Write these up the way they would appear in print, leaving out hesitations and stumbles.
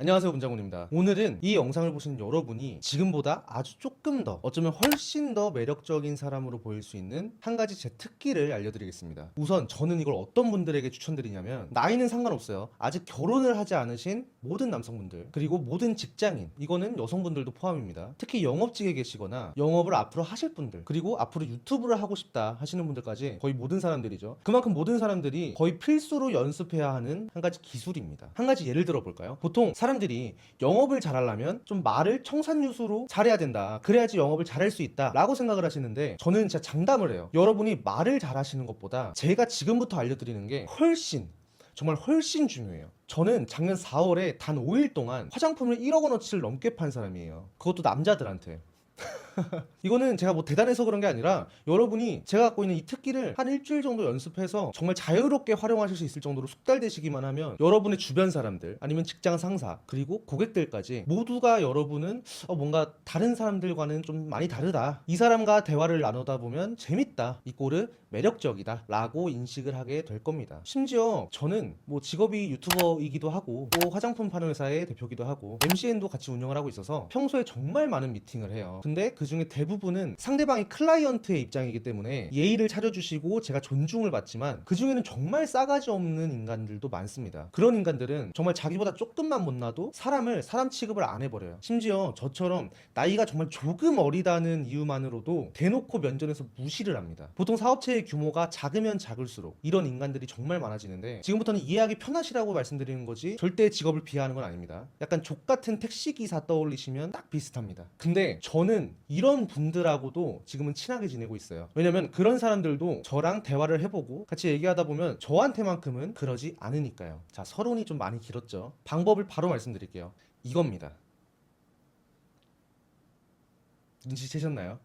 안녕하세요, 문장훈입니다. 오늘은 이 영상을 보시는 여러분이 지금보다 아주 조금 더, 어쩌면 훨씬 더 매력적인 사람으로 보일 수 있는 한 가지 제 특기를 알려드리겠습니다. 우선 저는 이걸 어떤 분들에게 추천드리냐면, 나이는 상관없어요. 아직 결혼을 하지 않으신 모든 남성분들, 그리고 모든 직장인, 이거는 여성분들도 포함입니다. 특히 영업직에 계시거나 영업을 앞으로 하실 분들, 그리고 앞으로 유튜브를 하고 싶다 하시는 분들까지 거의 모든 사람들이죠. 그만큼 모든 사람들이 거의 필수로 연습해야 하는 한 가지 기술입니다. 한 가지 예를 들어 볼까요? 보통 사람들이 영업을 잘하려면 좀 말을 청산유수로 잘해야 된다, 그래야지 영업을 잘할 수 있다 라고 생각을 하시는데, 저는 진짜 장담을 해요. 여러분이 말을 잘하시는 것보다 제가 지금부터 알려드리는 게 정말 훨씬 중요해요. 저는 작년 4월에 단 5일 동안 화장품을 1억 원어치를 넘게 판 사람이에요. 그것도 남자들한테. 이거는 제가 뭐 대단해서 그런 게 아니라, 여러분이 제가 갖고 있는 이 특기를 한 일주일 정도 연습해서 정말 자유롭게 활용하실 수 있을 정도로 숙달되시기만 하면, 여러분의 주변 사람들, 아니면 직장 상사, 그리고 고객들까지 모두가 여러분은 뭔가 다른 사람들과는 좀 많이 다르다, 이 사람과 대화를 나누다 보면 재밌다, 이 꼴은 매력적이다 라고 인식을 하게 될 겁니다. 심지어 저는 뭐 직업이 유튜버이기도 하고, 또 화장품 파는 회사의 대표기도 하고, MCN도 같이 운영을 하고 있어서 평소에 정말 많은 미팅을 해요. 근데 그 중에 대부분은 상대방이 클라이언트의 입장이기 때문에 예의를 차려주시고 제가 존중을 받지만, 그 중에는 정말 싸가지 없는 인간들도 많습니다. 그런 인간들은 정말 자기보다 조금만 못나도 사람을 사람 취급을 안 해버려요. 심지어 저처럼 나이가 정말 조금 어리다는 이유만으로도 대놓고 면전에서 무시를 합니다. 보통 사업체의 규모가 작으면 작을수록 이런 인간들이 정말 많아지는데, 지금부터는 이해하기 편하시라고 말씀드리는 거지 절대 직업을 비하하는 건 아닙니다. 약간 족같은 택시기사 떠올리시면 딱 비슷합니다. 근데 저는 이런 분들하고도 지금은 친하게 지내고 있어요. 왜냐면 그런 사람들도 저랑 대화를 해보고 같이 얘기하다 보면 저한테만큼은 그러지 않으니까요. 자, 서론이 좀 많이 길었죠. 방법을 바로 말씀드릴게요. 이겁니다. 눈치채셨나요?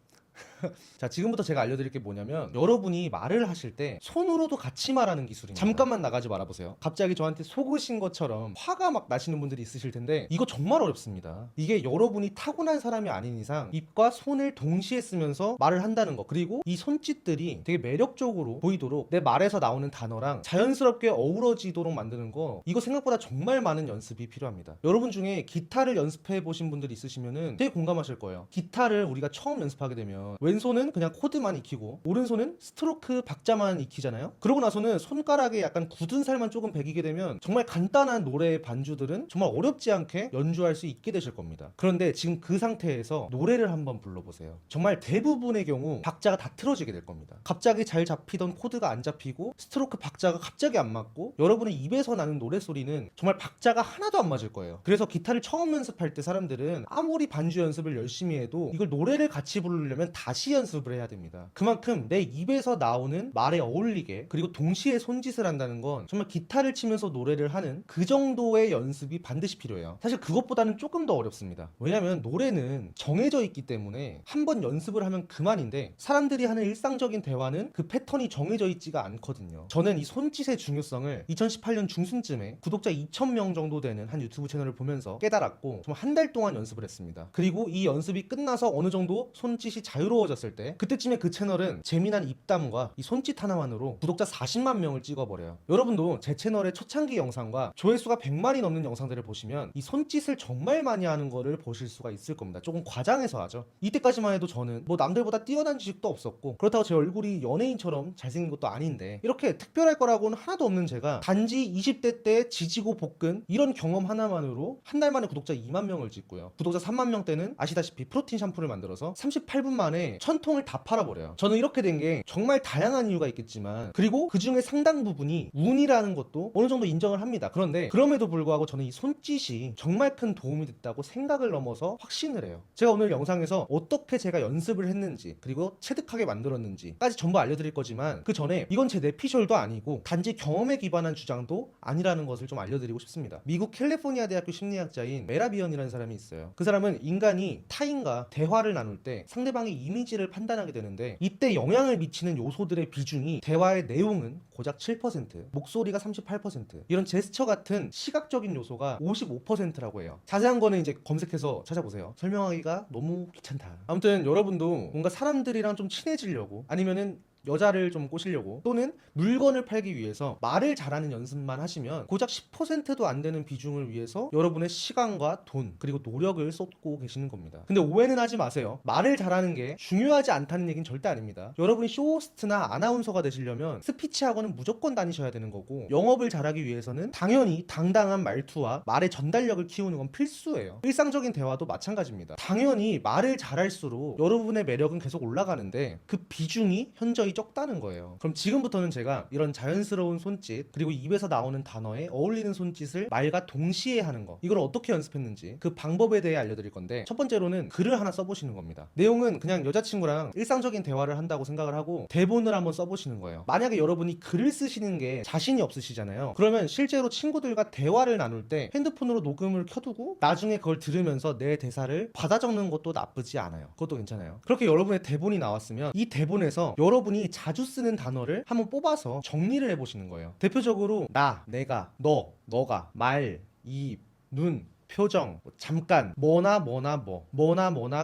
자, 지금부터 제가 알려드릴 게 뭐냐면, 여러분이 말을 하실 때 손으로도 같이 말하는 기술입니다. 잠깐만 나가지 말아보세요. 갑자기 저한테 속으신 것처럼 화가 막 나시는 분들이 있으실 텐데, 이거 정말 어렵습니다. 이게 여러분이 타고난 사람이 아닌 이상 입과 손을 동시에 쓰면서 말을 한다는 거, 그리고 이 손짓들이 되게 매력적으로 보이도록 내 말에서 나오는 단어랑 자연스럽게 어우러지도록 만드는 거, 이거 생각보다 정말 많은 연습이 필요합니다. 여러분 중에 기타를 연습해 보신 분들이 있으시면은 되게 공감하실 거예요. 기타를 우리가 처음 연습하게 되면 왼손은 그냥 코드만 익히고 오른손은 스트로크 박자만 익히잖아요. 그러고 나서는 손가락에 약간 굳은 살만 조금 배기게 되면 정말 간단한 노래의 반주들은 정말 어렵지 않게 연주할 수 있게 되실 겁니다. 그런데 지금 그 상태에서 노래를 한번 불러보세요. 정말 대부분의 경우 박자가 다 틀어지게 될 겁니다. 갑자기 잘 잡히던 코드가 안 잡히고, 스트로크 박자가 갑자기 안 맞고, 여러분의 입에서 나는 노래소리는 정말 박자가 하나도 안 맞을 거예요. 그래서 기타를 처음 연습할 때 사람들은 아무리 반주 연습을 열심히 해도 이걸 노래를 같이 부르려면 다시 연습을 해야 됩니다. 그만큼 내 입에서 나오는 말에 어울리게, 그리고 동시에 손짓을 한다는 건 정말 기타를 치면서 노래를 하는 그 정도의 연습이 반드시 필요해요. 사실 그것보다는 조금 더 어렵습니다. 왜냐면 노래는 정해져 있기 때문에 한 번 연습을 하면 그만인데, 사람들이 하는 일상적인 대화는 그 패턴이 정해져 있지가 않거든요. 저는 이 손짓의 중요성을 2018년 중순쯤에 구독자 2,000명 정도 되는 한 유튜브 채널을 보면서 깨달았고, 정말 한 달 동안 연습을 했습니다. 그리고 이 연습이 끝나서 어느 정도 손짓이 자유로워졌을 때, 그때쯤에 그 채널은 재미난 입담과 이 손짓 하나만으로 구독자 40만 명을 찍어버려요. 여러분도 제 채널의 초창기 영상과 조회수가 100만이 넘는 영상들을 보시면 이 손짓을 정말 많이 하는 거를 보실 수가 있을 겁니다. 조금 과장해서 하죠. 이때까지만 해도 저는 뭐 남들보다 뛰어난 지식도 없었고, 그렇다고 제 얼굴이 연예인처럼 잘생긴 것도 아닌데, 이렇게 특별할 거라고는 하나도 없는 제가 단지 20대 때 지지고 볶은 이런 경험 하나만으로 한 달 만에 구독자 2만 명을 찍고요. 구독자 3만 명 때는 아시다시피 프로틴 샴푸를 만들어서 38분 만에 1000통을 다 팔아버려요. 저는 이렇게 된 게 정말 다양한 이유가 있겠지만, 그리고 그 중에 상당 부분이 운이라는 것도 어느 정도 인정을 합니다. 그런데 그럼에도 불구하고 저는 이 손짓이 정말 큰 도움이 됐다고 생각을 넘어서 확신을 해요. 제가 오늘 영상에서 어떻게 제가 연습을 했는지, 그리고 체득하게 만들었는지까지 전부 알려드릴 거지만, 그 전에 이건 제 내피셜도 아니고 단지 경험에 기반한 주장도 아니라는 것을 좀 알려드리고 싶습니다. 미국 캘리포니아 대학교 심리학자인 메라비언이라는 사람이 있어요. 그 사람은 인간이 타인과 대화를 나눌 때 상대방의 이미지를 판단하게 되는데, 이때 영향을 미치는 요소들의 비중이, 대화의 내용은 고작 7%, 목소리가 38%, 이런 제스처 같은 시각적인 요소가 55%라고 해요. 자세한 거는 이제 검색해서 찾아보세요. 설명하기가 너무 귀찮다. 아무튼 여러분도 뭔가 사람들이랑 좀 친해지려고, 아니면은 여자를 좀 꼬시려고 또는 물건을 팔기 위해서 말을 잘하는 연습만 하시면 고작 10%도 안 되는 비중을 위해서 여러분의 시간과 돈 그리고 노력을 쏟고 계시는 겁니다. 근데 오해는 하지 마세요. 말을 잘하는 게 중요하지 않다는 얘기는 절대 아닙니다. 여러분이 쇼호스트나 아나운서가 되시려면 스피치 학원은 무조건 다니셔야 되는 거고, 영업을 잘하기 위해서는 당연히 당당한 말투와 말의 전달력을 키우는 건 필수예요. 일상적인 대화도 마찬가지입니다. 당연히 말을 잘할수록 여러분의 매력은 계속 올라가는데 그 비중이 현저히 적다는 거예요. 그럼 지금부터는 제가 이런 자연스러운 손짓 그리고 입에서 나오는 단어에 어울리는 손짓을 말과 동시에 하는 거, 이걸 어떻게 연습했는지 그 방법에 대해 알려드릴 건데, 첫 번째로는 글을 하나 써보시는 겁니다. 내용은 그냥 여자친구랑 일상적인 대화를 한다고 생각을 하고 대본을 한번 써보시는 거예요. 만약에 여러분이 글을 쓰시는 게 자신이 없으시잖아요. 그러면 실제로 친구들과 대화를 나눌 때 핸드폰으로 녹음을 켜두고 나중에 그걸 들으면서 내 대사를 받아 적는 것도 나쁘지 않아요. 그것도 괜찮아요. 그렇게 여러분의 대본이 나왔으면 이 대본에서 여러분이 자주 쓰는 단어를 한번 뽑아서 정리를 해보시는 거예요. 대표적으로 나, 내가, 너, 너가, 말, 입, 눈, 표정, 잠깐, 뭐나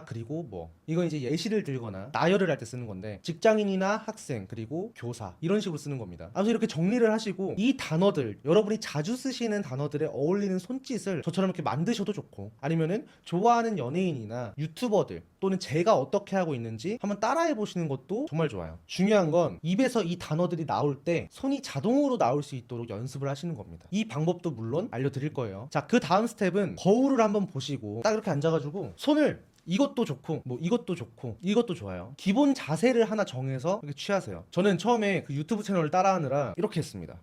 그리고 뭐, 이건 이제 예시를 들거나 나열을 할 때 쓰는 건데, 직장인이나 학생 그리고 교사 이런 식으로 쓰는 겁니다. 아무튼 이렇게 정리를 하시고 이 단어들, 여러분이 자주 쓰시는 단어들에 어울리는 손짓을 저처럼 이렇게 만드셔도 좋고, 아니면은 좋아하는 연예인이나 유튜버들 또는 제가 어떻게 하고 있는지 한번 따라해 보시는 것도 정말 좋아요. 중요한 건 입에서 이 단어들이 나올 때 손이 자동으로 나올 수 있도록 연습을 하시는 겁니다. 이 방법도 물론 알려드릴 거예요. 자, 그 다음 스텝은 거울을 한번 보시고 딱 이렇게 앉아가지고 손을, 이것도 좋고 뭐 이것도 좋고 이것도 좋아요, 기본 자세를 하나 정해서 이렇게 취하세요. 저는 처음에 그 유튜브 채널을 따라하느라 이렇게 했습니다.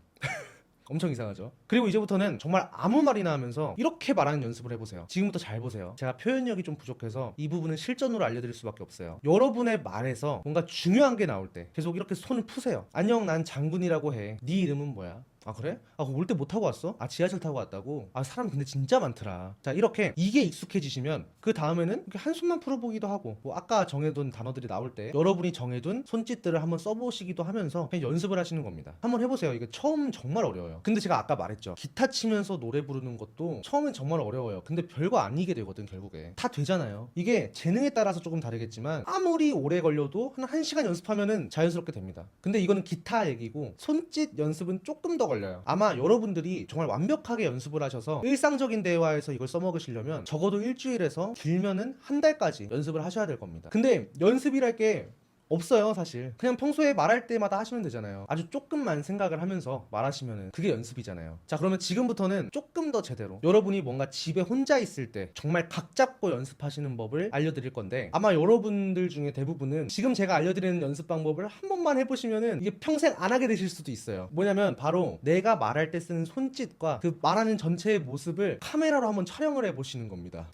엄청 이상하죠? 그리고 이제부터는 정말 아무 말이나 하면서 이렇게 말하는 연습을 해보세요. 지금부터 잘 보세요. 제가 표현력이 좀 부족해서 이 부분은 실전으로 알려드릴 수밖에 없어요. 여러분의 말에서 뭔가 중요한 게 나올 때 계속 이렇게 손을 푸세요. 안녕, 난 장군이라고 해. 네 이름은 뭐야? 아, 그래? 아, 올 때 뭐 타고 왔어? 아, 지하철 타고 왔다고? 아, 사람 근데 진짜 많더라. 자, 이렇게 이게 익숙해지시면 그 다음에는 이렇게 한숨만 풀어보기도 하고, 뭐 아까 정해둔 단어들이 나올 때 여러분이 정해둔 손짓들을 한번 써보시기도 하면서 그냥 연습을 하시는 겁니다. 한번 해보세요. 이게 처음 정말 어려워요. 근데 제가 아까 말했죠, 기타 치면서 노래 부르는 것도 처음엔 정말 어려워요. 근데 별거 아니게 되거든. 결국에 다 되잖아요. 이게 재능에 따라서 조금 다르겠지만 아무리 오래 걸려도 한 1시간 연습하면은 자연스럽게 됩니다. 근데 이거는 기타 얘기고, 손짓 연습은 조금 더 걸려요. 아마 여러분들이 정말 완벽하게 연습을 하셔서 일상적인 대화에서 이걸 써먹으시려면 적어도 일주일에서 길면은 한 달까지 연습을 하셔야 될 겁니다. 근데 연습이랄 게 없어요, 사실. 그냥 평소에 말할 때마다 하시면 되잖아요. 아주 조금만 생각을 하면서 말하시면 그게 연습이잖아요. 자, 그러면 지금부터는 조금 더 제대로 여러분이 뭔가 집에 혼자 있을 때 정말 각 잡고 연습하시는 법을 알려드릴 건데, 아마 여러분들 중에 대부분은 지금 제가 알려드리는 연습 방법을 한 번만 해보시면은 이게 평생 안 하게 되실 수도 있어요. 뭐냐면 바로 내가 말할 때 쓰는 손짓과 그 말하는 전체의 모습을 카메라로 한번 촬영을 해보시는 겁니다.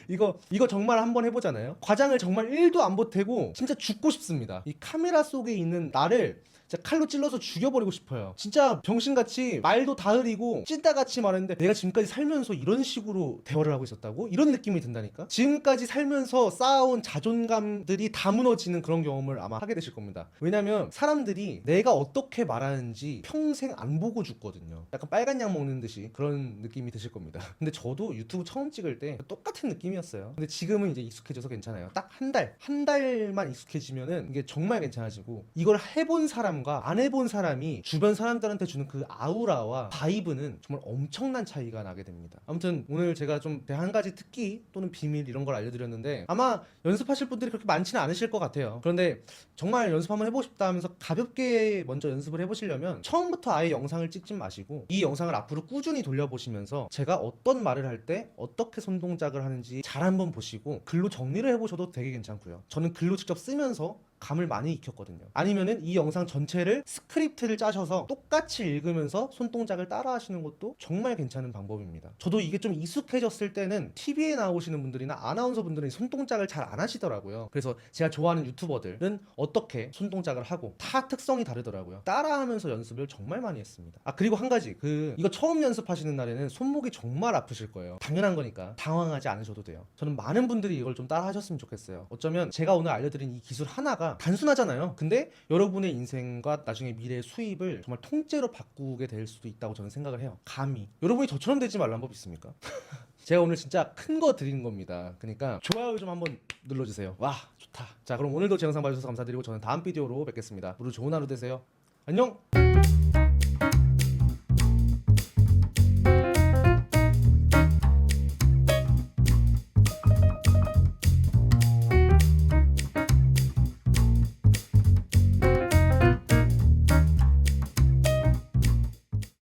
이거 정말 한번 해보잖아요. 과장을 정말 1도 안 보태고 진짜 죽고 싶습니다. 이 카메라 속에 있는 나를 진짜 칼로 찔러서 죽여버리고 싶어요. 진짜 병신같이 말도 다 흐리고 찐따같이 말했는데, 내가 지금까지 살면서 이런 식으로 대화를 하고 있었다고? 이런 느낌이 든다니까? 지금까지 살면서 쌓아온 자존감들이 다 무너지는 그런 경험을 아마 하게 되실 겁니다. 왜냐면 사람들이 내가 어떻게 말하는지 평생 안 보고 죽거든요. 약간 빨간 약 먹는 듯이 그런 느낌이 드실 겁니다. 근데 저도 유튜브 처음 찍을 때 똑같은 느낌이었어요. 근데 지금은 이제 익숙해져서 괜찮아요. 딱 한 달만 익숙해지면은 이게 정말 괜찮아지고, 이걸 해본 사람과 안 해본 사람이 주변 사람들한테 주는 그 아우라와 바이브는 정말 엄청난 차이가 나게 됩니다. 아무튼 오늘 제가 좀 한 가지 특기 또는 비밀 이런 걸 알려드렸는데, 아마 연습하실 분들이 그렇게 많지는 않으실 것 같아요. 그런데 정말 연습 한번 해보고 싶다 하면서 가볍게 먼저 연습을 해보시려면 처음부터 아예 영상을 찍지 마시고 이 영상을 앞으로 꾸준히 돌려보시면서 제가 어떤 말을 할 때 어떻게 손동작을 하는지 잘 한번 보시고 글로 정리를 해보셔도 되게 괜찮고요. 저는 글로 직접 쓰면서 감을 많이 익혔거든요. 아니면은 이 영상 전체를 스크립트를 짜셔서 똑같이 읽으면서 손동작을 따라 하시는 것도 정말 괜찮은 방법입니다. 저도 이게 좀 익숙해졌을 때는 TV에 나오시는 분들이나 아나운서 분들은 손동작을 잘 안 하시더라고요. 그래서 제가 좋아하는 유튜버들은 어떻게 손동작을 하고 다 특성이 다르더라고요. 따라하면서 연습을 정말 많이 했습니다. 아, 그리고 한 가지, 이거 처음 연습하시는 날에는 손목이 정말 아프실 거예요. 당연한 거니까 당황하지 않으셔도 돼요. 저는 많은 분들이 이걸 좀 따라 하셨으면 좋겠어요. 어쩌면 제가 오늘 알려드린 이 기술 하나가 단순하잖아요. 근데 여러분의 인생과 나중에 미래의 수입을 정말 통째로 바꾸게 될 수도 있다고 저는 생각을 해요. 감히. 여러분이 저처럼 되지 말란 법 있습니까? 제가 오늘 진짜 큰 거 드린 겁니다. 그러니까 좋아요 좀 한번 눌러주세요. 와 좋다. 자 그럼 오늘도 제 영상 봐주셔서 감사드리고 저는 다음 비디오로 뵙겠습니다. 모두 좋은 하루 되세요. 안녕.